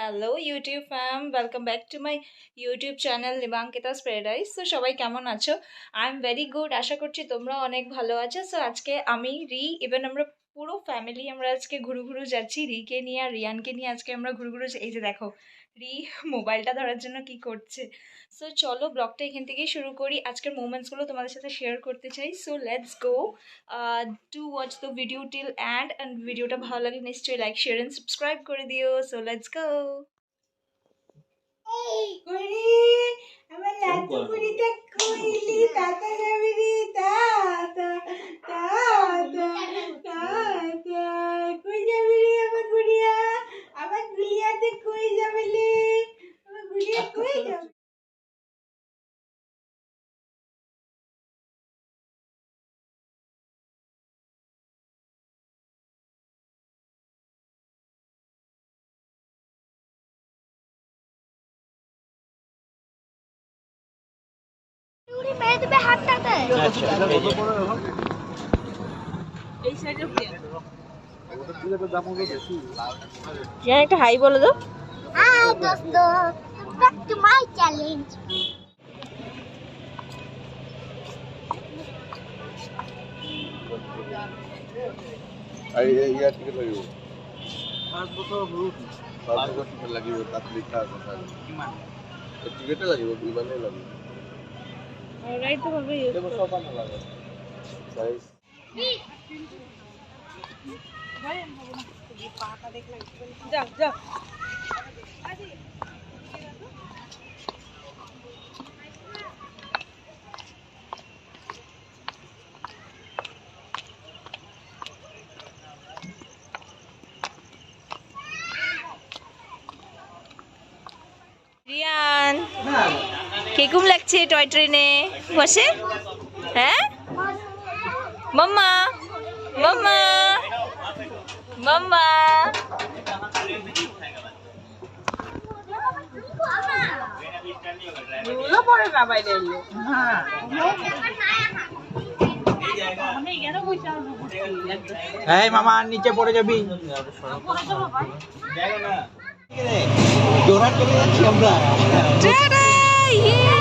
Hello YouTube fam, welcome back to my YouTube channel Nibankita's paradise. তো সবাই কেমন আছো? আই এম ভেরি গুড, আশা করছি তোমরা অনেক ভালো আছো। সো আজকে আমি ইভেন আমরা পুরো ফ্যামিলি আমরা আজকে ঘুরু ঘুরু যাচ্ছি, রিকে নিয়ে আর রিয়ানকে নিয়ে আজকে আমরা ঘুরু ঘুরু এই যে দেখো রি মোবাইলটা ধরার জন্য কি করছে। সো চলো ব্লগটা এখান থেকেই শুরু করি, আজকের মোমেন্টসগুলো তোমাদের সাথে শেয়ার করতে চাই। So let's go to watch the video till and ভিডিওটা ভালো লাগলে নিশ্চয়ই লাইক শেয়ার অ্যান্ড সাবস্ক্রাইব করে দিও। So let's go. আমার লাটু বুড়িটা কইলি তাতা যাবি রে তাতা তাতা তাতা কই যাবি রে আমার গুড়িয়া, আমার গুড়িয়াতে কই যাবে রে, আমার গুড়িয়া কই যাবে। উড়ি মেরে দেবে হাতটাতে। আচ্ছা এই সাইডে ঘুরে জান একটা হাই বলে দাও। হাই দোস্ত, back to my challenge. Year ticket লাগিব 5 বছৰ হল 5 বছৰ টিকেট লাগিব তাত লিখা আছে স্যার কিমান টিকেট লাগিব ইমানেই লাগিব অলরাইট তো ভাবে ইউজ বছৰ পৰা নালাগে সাইজ যা যা। রিয়ান কিরকম লাগছে টয় ট্রেনে বসে? হ্যাঁ মাম্মা মাম্মা মাম্মা এই মামা নিচে পড়ে যাবি জোড়া চলে যাচ্ছি আমরা। টাটা, ইয়ে।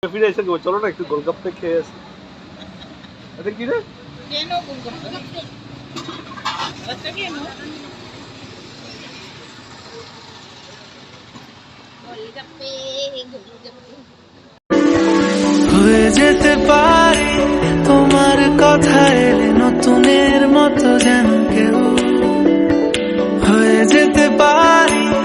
ফিরে এসে চলো না একটু গোলগাপ্পে খেয়ে আসি। এটা কি রে? হয়ে যেতে